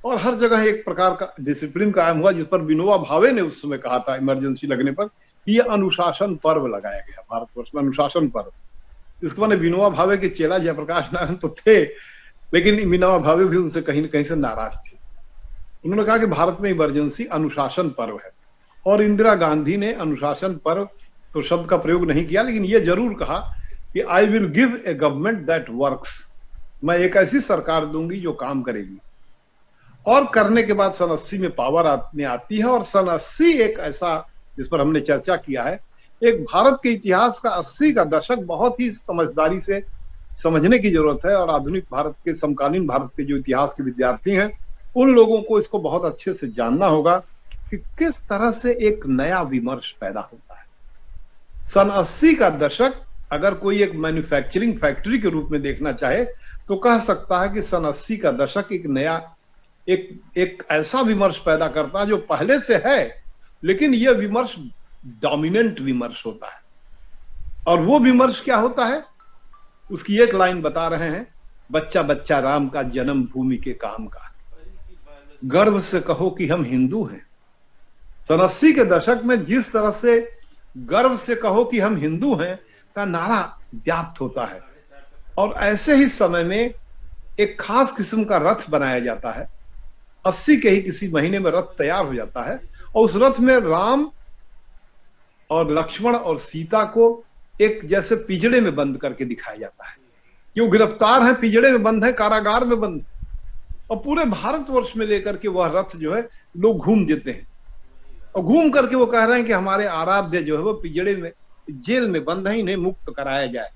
और हर जगह एक प्रकार का डिसिप्लिन कायम हुआ, जिस पर विनोबा भावे ने उस समय कहा था इमरजेंसी लगने पर कि यह अनुशासन पर्व लगाया गया भारतवर्ष में, अनुशासन पर्व। इसके माने विनोबा भावे के चेला जयप्रकाश नारायण तो थे, लेकिन विनोबा भावे भी उनसे कहीं न कहीं से नाराज थे। उन्होंने कहा कि भारत में इमरजेंसी अनुशासन पर्व है, और इंदिरा गांधी ने अनुशासन पर्व तो शब्द का प्रयोग नहीं किया, लेकिन यह जरूर कहा कि I will give a government that works. मैं एक ऐसी सरकार दूंगी जो काम करेगी। और करने के बाद सन 80 में पावर में आती है, और सन 80 एक ऐसा जिस पर हमने चर्चा किया है, एक भारत के इतिहास का 80 का दशक बहुत ही समझदारी से समझने की जरूरत है। और आधुनिक भारत के, समकालीन भारत के जो इतिहास के विद्यार्थी हैं उन लोगों को इसको बहुत अच्छे से जानना होगा कि किस तरह से एक नया विमर्श पैदा होता है। सन 80 का दशक अगर कोई एक मैन्युफैक्चरिंग फैक्ट्री के रूप में देखना चाहे तो कह सकता है कि सन 80 का दशक एक नया, एक ऐसा विमर्श पैदा करता है जो पहले से है, लेकिन यह विमर्श डोमिनेंट विमर्श होता है। और वो विमर्श क्या होता है, उसकी एक लाइन बता रहे हैं, बच्चा बच्चा राम का जन्म भूमि के काम का, गर्व से कहो कि हम हिंदू हैं। सन 80 के दशक में जिस तरह से गर्व से कहो कि हम हिंदू हैं का नारा व्याप्त होता है, और ऐसे ही समय में एक खास किस्म का रथ बनाया जाता है। 80 के ही किसी महीने में रथ तैयार हो जाता है, और उस रथ में राम और लक्ष्मण और सीता को एक जैसे पिंजड़े में बंद करके दिखाया जाता है कि वो गिरफ्तार हैं, पिंजड़े में बंद है, कारागार में बंद, और पूरे भारतवर्ष में लेकर के वह रथ जो है लोग घूम देते हैं, और घूम करके वो कह रहे हैं कि हमारे आराध्य जो है वो पिंजड़े में, जेल में बंद है, इन्हें मुक्त कराया जाए।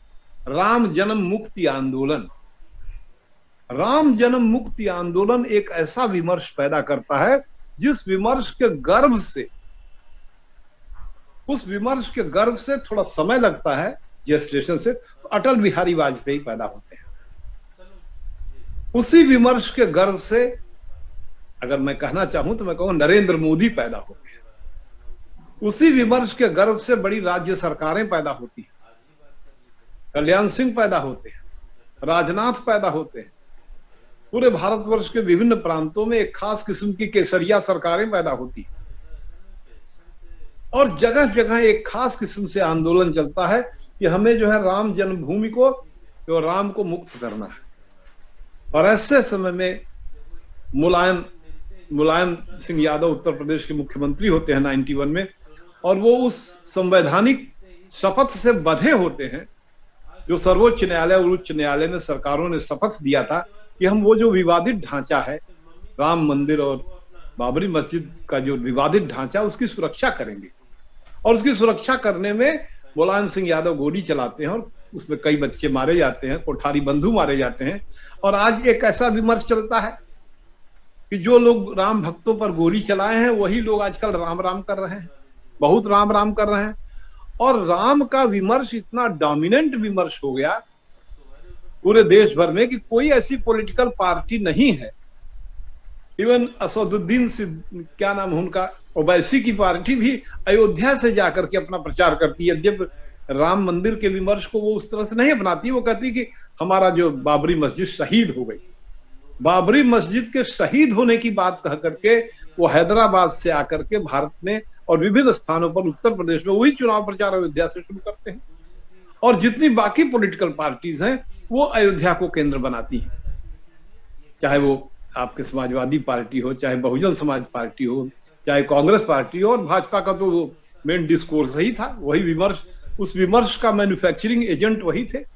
राम जन्म मुक्ति आंदोलन। राम जन्म मुक्ति आंदोलन एक ऐसा विमर्श पैदा करता है जिस विमर्श के गर्भ से, उस विमर्श के गर्भ से थोड़ा समय लगता है जेस्टेशन से, तो अटल बिहारी वाजपेयी पैदा होते हैं। उसी विमर्श के गर्भ से अगर मैं कहना चाहूं तो मैं कहूं नरेंद्र मोदी पैदा होते हैं। उसी विमर्श के गर्भ से बड़ी राज्य सरकारें पैदा होती हैं, कल्याण सिंह पैदा होते हैं, राजनाथ पैदा होते हैं। पूरे भारतवर्ष के विभिन्न प्रांतों में एक खास किस्म की केसरिया सरकारें पैदा होती हैं, और जगह जगह एक खास किस्म से आंदोलन चलता है कि हमें जो है राम जन्मभूमि को, जो राम को मुक्त करना है। और ऐसे समय में मुलायम सिंह यादव उत्तर प्रदेश के मुख्यमंत्री होते हैं 91 में, और वो उस संवैधानिक शपथ से बंधे होते हैं जो सर्वोच्च न्यायालय और उच्च न्यायालय में सरकारों ने शपथ दिया था कि हम वो जो विवादित ढांचा है, राम मंदिर और बाबरी मस्जिद का जो विवादित ढांचा, उसकी सुरक्षा करेंगे। और उसकी सुरक्षा करने में मुलायम सिंह यादव गोली चलाते हैं, और उसमें कई बच्चे मारे जाते हैं, कोठारी बंधु मारे जाते हैं। और आज एक ऐसा विमर्श चलता है कि जो लोग राम भक्तों पर गोली चलाए हैं वही लोग आजकल राम राम कर रहे हैं, बहुत राम राम कर रहे हैं। और राम का विमर्श इतना डोमिनेंट विमर्श हो गया पूरे देश भर में कि कोई ऐसी पॉलिटिकल पार्टी नहीं है, इवन असदुद्दीन क्या नाम है उनका, ओवैसी की पार्टी भी अयोध्या से जाकर के अपना प्रचार करती है। यद्यपि राम मंदिर के विमर्श को वो उस तरह से नहीं अपनाती, वो कहती कि हमारा जो बाबरी मस्जिद शहीद हो गई, बाबरी मस्जिद के शहीद होने की बात कह करके वो हैदराबाद से आकर के भारत में और विभिन्न स्थानों पर उत्तर प्रदेश में वही चुनाव प्रचार अयोध्या से शुरू करते हैं। और जितनी बाकी पॉलिटिकल पार्टीज हैं वो अयोध्या को केंद्र बनाती हैं, चाहे वो आपके समाजवादी पार्टी हो, चाहे बहुजन समाज पार्टी हो, चाहे कांग्रेस पार्टी हो। और भाजपा का तो वो मेन डिस्कोर्स ही था, वही विमर्श, उस विमर्श का मैन्युफैक्चरिंग एजेंट वही थे।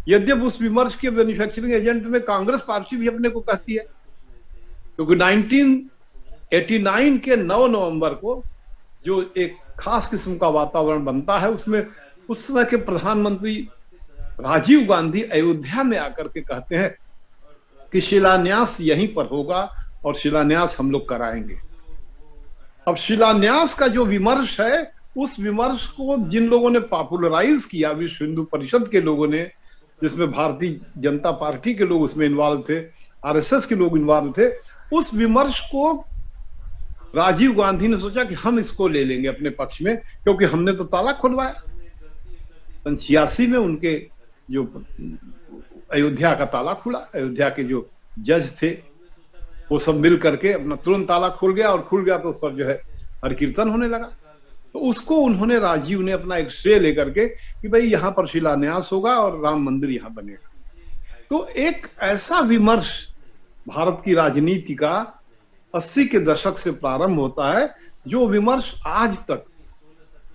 यद्यप उस विमर्श के मैन्युफैक्चरिंग एजेंट में कांग्रेस पार्टी भी अपने को कहती है, क्योंकि 1989 के 9 नवंबर को जो एक खास किस्म का वातावरण बनता है, उसमें उस समय के प्रधानमंत्री राजीव गांधी अयोध्या में आकर के कहते हैं कि शिलान्यास यहीं पर होगा और शिलान्यास हम लोग कराएंगे। अब शिलान्यास का जो विमर्श है, उस विमर्श को जिन लोगों ने पॉपुलराइज किया, विश्व हिंदू परिषद के लोगों ने, जिसमें भारतीय जनता पार्टी के लोग उसमें इन्वॉल्व थे, आरएसएस के लोग इन्वॉल्व थे, उस विमर्श को राजीव गांधी ने सोचा कि हम इसको ले लेंगे अपने पक्ष में, क्योंकि हमने तो ताला खुलवाया। 86 में उनके जो अयोध्या का ताला खुला, अयोध्या के जो जज थे वो सब मिल करके अपना तुरंत ताला खुल गया, और खुल गया तो उस पर जो है हर कीर्तन होने लगा। तो उसको उन्होंने, राजीव ने अपना एक श्रेय लेकर के कि भाई यहां पर शिलान्यास होगा और राम मंदिर यहां बनेगा। तो एक ऐसा विमर्श भारत की राजनीति का 80 के दशक से प्रारंभ होता है, जो विमर्श आज तक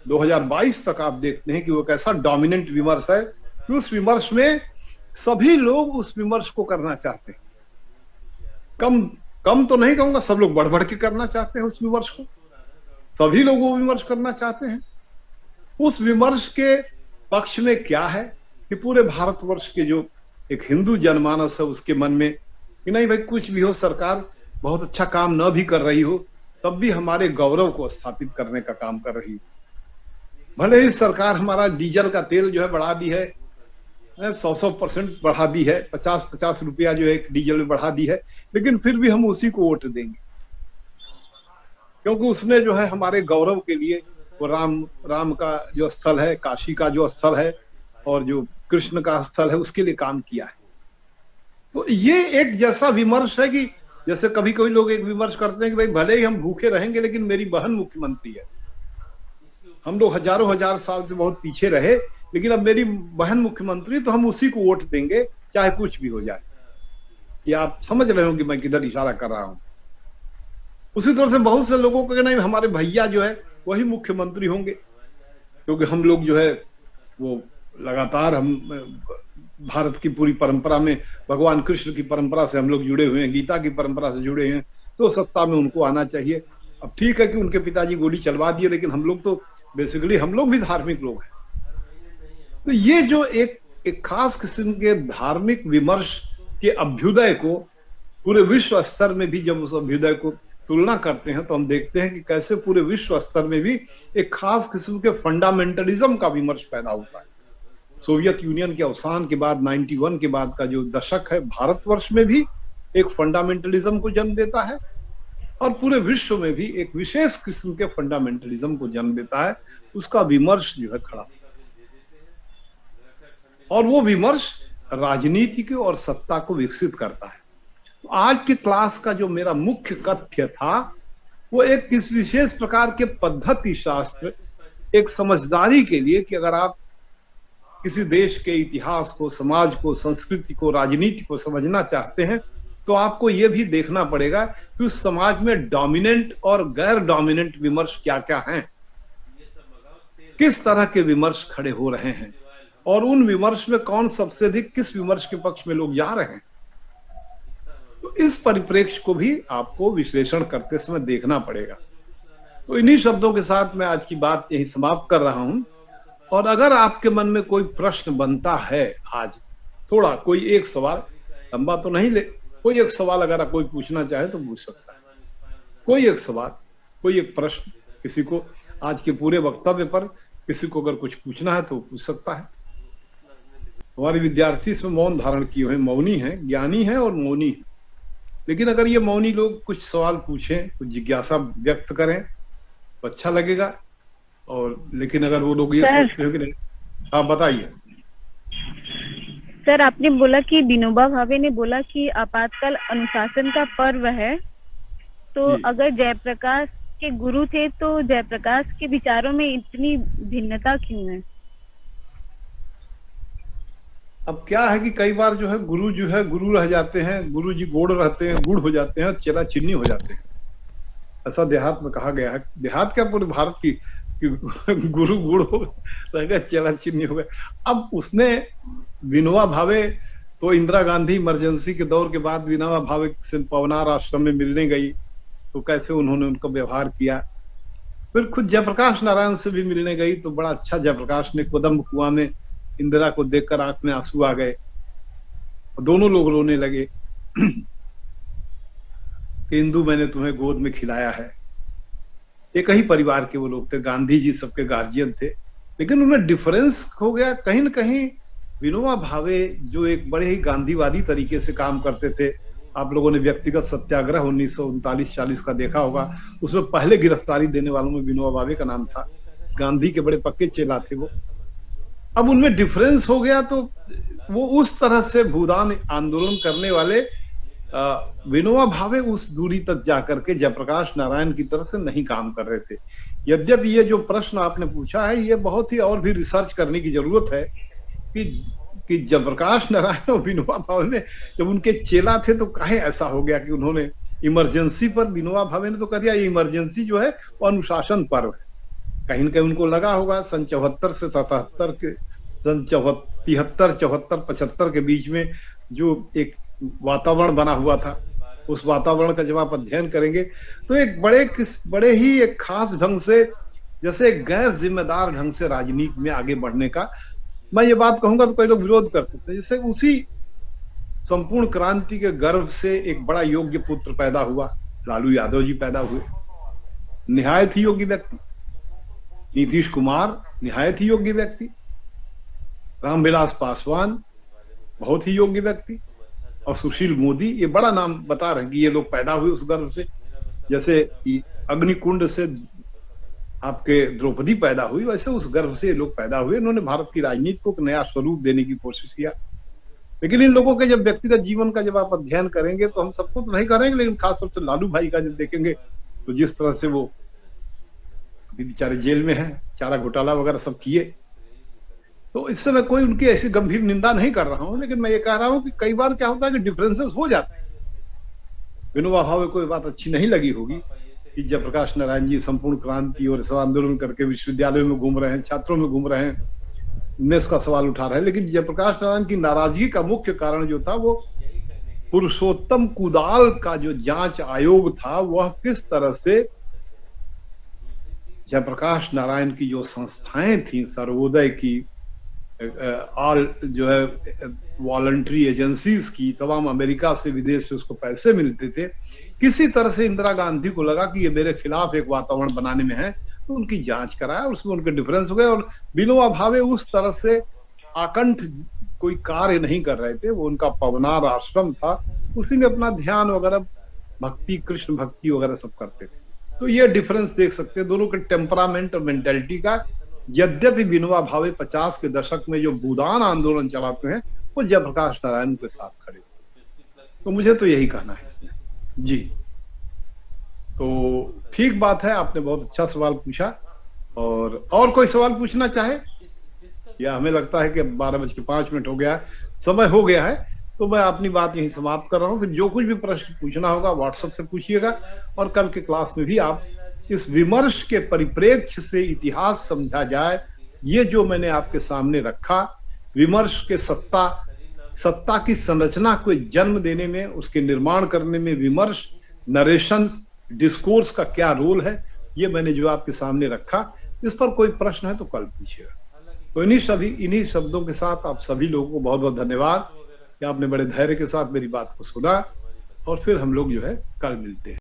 2022 तक आप देखते हैं कि वो कैसा डोमिनेंट विमर्श है कि उस विमर्श में सभी लोग उस विमर्श को करना चाहते हैं। कम तो नहीं कहूंगा, सब लोग बढ़ बढ़ के करना चाहते हैं उस विमर्श को, सभी लोग वो विमर्श करना चाहते हैं। उस विमर्श के पक्ष में क्या है कि पूरे भारतवर्ष के जो एक हिंदू जनमानस है उसके मन में कि नहीं भाई, कुछ भी हो, सरकार बहुत अच्छा काम न भी कर रही हो, तब भी हमारे गौरव को स्थापित करने का काम कर रही है। भले ही सरकार हमारा डीजल का तेल जो है बढ़ा दी है, 100% बढ़ा दी है, 50-50 रुपया जो है डीजल में बढ़ा दी है, लेकिन फिर भी हम उसी को वोट देंगे, क्योंकि उसने जो है हमारे गौरव के लिए वो राम का जो स्थल है, काशी का जो स्थल है और जो कृष्ण का स्थल है, उसके लिए काम किया है। तो ये एक जैसा विमर्श है कि जैसे कभी कभी लोग एक विमर्श करते हैं कि भाई भले ही हम भूखे रहेंगे लेकिन मेरी बहन मुख्यमंत्री है, हम लोग हजारों हजार साल से बहुत पीछे रहे, लेकिन अब मेरी बहन मुख्यमंत्री, तो हम उसी को वोट देंगे चाहे कुछ भी हो जाए। ये आप समझ रहे हो कि मैं किधर इशारा कर रहा हूं। उसी तरह से बहुत से लोगों को कहना है हमारे भैया जो है वही मुख्यमंत्री होंगे, क्योंकि हम लोग जो है वो लगातार हम भारत की पूरी परंपरा में, भगवान कृष्ण की परंपरा से हम लोग जुड़े हुए हैं, गीता की परंपरा से जुड़े हैं, तो सत्ता में उनको आना चाहिए। अब ठीक है कि उनके पिताजी गोली चलवा दिए, लेकिन हम लोग तो बेसिकली हम लोग भी धार्मिक लोग हैं। तो ये जो एक खास किस्म के धार्मिक विमर्श के अभ्युदय को पूरे विश्व स्तर में भी, जब उस अभ्युदय को तुलना करते हैं तो हम देखते हैं कि कैसे पूरे विश्व स्तर में भी एक खास किस्म के फंडामेंटलिज्म का विमर्श पैदा होता है। सोवियत यूनियन के अवसान के बाद 91 के बाद का जो दशक है, भारतवर्ष में भी एक फंडामेंटलिज्म को जन्म देता है और पूरे विश्व में भी एक विशेष किस्म के फंडामेंटलिज्म को जन्म देता है। उसका विमर्श जो है खड़ा, और वो विमर्श राजनीति को और सत्ता को विकसित करता है। तो आज की क्लास का जो मेरा मुख्य कथ्य था वो एक किस विशेष प्रकार के पद्धति शास्त्र, एक समझदारी के लिए कि अगर आप किसी देश के इतिहास को, समाज को, संस्कृति को, राजनीति को समझना चाहते हैं तो आपको यह भी देखना पड़ेगा कि उस समाज में डोमिनेंट और गैर डोमिनेंट विमर्श क्या क्या हैं, किस तरह के विमर्श खड़े हो रहे हैं और उन विमर्श में कौन सबसे अधिक किस विमर्श के पक्ष में लोग जा रहे हैं। तो इस परिप्रेक्ष्य को भी आपको विश्लेषण करते समय देखना पड़ेगा। तो इन्हीं शब्दों के साथ मैं आज की बात यही समाप्त कर रहा हूं। और अगर आपके मन में कोई प्रश्न बनता है, आज थोड़ा कोई एक सवाल, लंबा तो नहीं ले, कोई एक सवाल अगर कोई पूछना चाहे तो पूछ सकता है। कोई एक सवाल, कोई एक प्रश्न किसी को आज के पूरे वक्तव्य पर किसी को अगर कुछ पूछना है तो पूछ सकता है। हमारे विद्यार्थी इसमें मौन धारण किए हुए, मौनी हैं, ज्ञानी हैं और मौनी हैं। लेकिन अगर ये मौनी लोग कुछ सवाल पूछें, कुछ जिज्ञासा व्यक्त करें तो अच्छा लगेगा। और लेकिन अगर वो लोग ये सोचते हो कि नहीं, आप बताइए। सर, आपने बोला कि विनोबा भावे ने बोला कि आपातकाल अनुशासन का पर्व है, तो जी। अगर जयप्रकाश के गुरु थे तो जयप्रकाश के विचारों में इतनी भिन्नता क्यों है? अब क्या है कि कई बार जो है गुरु रह जाते हैं, गुरु जी गोड़ रहते हैं, गुड़ हो जाते हैं, चेला चिन्नी हो जाते हैं। ऐसा देहात में कहा गया है। देहात क्या, पूरे भारत की कि गुरु गुड़ हो रह गए, चेला चिन्नी हो गए। अब उसने विनोबा भावे तो इंदिरा गांधी इमरजेंसी के दौर के बाद विनोबा भावे से पवनार आश्रम में मिलने गई, तो कैसे उन्होंने उनका व्यवहार किया। फिर खुद जयप्रकाश नारायण से भी मिलने गई, तो बड़ा अच्छा जयप्रकाश ने कोदम्ब कुआं में इंदिरा को देखकर आंख में आंसू आ गए, दोनों लोग रोने लगे। इंदु, मैंने तुम्हें गोद में खिलाया है। एक ही परिवार के वो लोग थे, गांधी जी सबके गार्जियन थे, लेकिन उनमें डिफरेंस हो गया कहीं ना कहीं। विनोबा भावे जो एक बड़े ही गांधीवादी तरीके से काम करते थे। आप लोगों ने व्यक्तिगत सत्याग्रह 1939-40 का देखा होगा, उसमें पहले गिरफ्तारी देने वालों में विनोबा भावे का नाम था। गांधी के बड़े पक्के चेला थे वो। अब उनमें डिफरेंस हो गया, तो वो उस तरह से भूदान आंदोलन करने वाले विनोबा भावे उस दूरी तक जाकर के जयप्रकाश नारायण की तरफ से नहीं काम कर रहे थे। यद्यपि ये जो प्रश्न आपने पूछा है, ये बहुत ही और भी रिसर्च करने की जरूरत है कि जयप्रकाश नारायण और विनोबा भावे में जब उनके चेला थे तो काहे ऐसा हो गया कि उन्होंने इमरजेंसी पर, विनोबा भावे ने तो कह दिया ये इमरजेंसी जो है वो अनुशासन पर्व है। कहीं ना कहीं उनको लगा होगा सन 74 से 77 के, सन 73, 74, 75 के बीच में जो एक वातावरण बना हुआ था, उस वातावरण का जब आप अध्ययन करेंगे तो एक बड़े ही एक खास ढंग से, जैसे एक गैर जिम्मेदार ढंग से राजनीति में आगे बढ़ने का, मैं ये बात कहूंगा तो कई लोग विरोध करते थे। जैसे उसी संपूर्ण क्रांति के गर्भ से एक बड़ा योग्य पुत्र पैदा हुआ, लालू यादव जी पैदा हुए, निहायत ही योग्य व्यक्ति। नीतीश कुमार निहायत ही योग्य व्यक्ति। रामविलास पासवान बहुत ही योग्य व्यक्ति। और सुशील मोदी, ये बड़ा नाम बता रहे हैं कि ये लोग पैदा हुए उस गर्भ से। जैसे अग्निकुंड से आपके द्रौपदी पैदा हुई, वैसे उस गर्भ से ये लोग पैदा हुए। इन्होंने भारत की राजनीति को एक नया स्वरूप देने की कोशिश किया। लेकिन इन लोगों के जब व्यक्तिगत जीवन का जब आप अध्ययन करेंगे तो हम सबको तो नहीं करेंगे, लेकिन खासतौर से लालू भाई का जब देखेंगे तो जिस तरह से वो बेचारे जेल में हैं, चारा घोटाला वगैरह सब किए, तो इससे मैं कोई उनकी ऐसी गंभीर निंदा नहीं कर रहा हूं, लेकिन मैं ये कह रहा हूं कि कई बार क्या होता है कि डिफरेंसेस हो जाते हैं। विनोबा भावे को बात अच्छी नहीं लगी होगी कि जयप्रकाश नारायण जी संपूर्ण क्रांति और आंदोलन करके विश्वविद्यालयों में घूम रहे हैं, छात्रों में घूम रहे हैं, मेस का सवाल उठा रहे हैं। लेकिन जयप्रकाश नारायण की नाराजगी का मुख्य कारण जो था वो पुरुषोत्तम कुदाल का जो जांच आयोग था, वह किस तरह से जयप्रकाश नारायण की जो संस्थाएं थी, सर्वोदय की, ऑल जो है वॉलंटरी एजेंसीज की, तमाम अमेरिका से विदेश से उसको पैसे मिलते थे, किसी तरह से इंदिरा गांधी को लगा कि ये मेरे खिलाफ एक वातावरण बनाने में है, तो उनकी जांच कराया, उसमें उनके डिफरेंस हो गए। और विनोबा भावे उस तरह से आकंठ कोई कार्य नहीं कर रहे थे, वो उनका पवनार आश्रम था, उसी में अपना ध्यान वगैरह, भक्ति, कृष्ण भक्ति वगैरह सब करते थे। तो ये डिफरेंस देख सकते हैं दोनों के टेम्परामेंट और मेंटेलिटी का। यद्यपि विनोबा भावे 50 के दशक में जो भूदान आंदोलन चलाते हैं वो जयप्रकाश नारायण के साथ खड़े। तो मुझे तो यही कहना है इसमें। जी, तो ठीक बात है, आपने बहुत अच्छा सवाल पूछा। और कोई सवाल पूछना चाहे, या हमें लगता है कि 12:05 हो गया है, समय हो गया है, तो मैं अपनी बात यहीं समाप्त कर रहा हूँ। फिर जो कुछ भी प्रश्न पूछना होगा व्हाट्सएप से पूछिएगा, और कल के क्लास में भी आप इस विमर्श के परिप्रेक्ष्य से इतिहास समझा जाए, ये जो मैंने आपके सामने रखा, विमर्श के सत्ता की संरचना को जन्म देने में, उसके निर्माण करने में विमर्श, नरेशन, डिस्कोर्स का क्या रोल है, ये मैंने जो आपके सामने रखा। इस पर कोई प्रश्न है तो कल पूछिएगा। तो इन्हीं शब्दों के साथ आप सभी लोगों को बहुत बहुत धन्यवाद कि आपने बड़े धैर्य के साथ मेरी बात को सुना, और फिर हम लोग जो है कल मिलते हैं।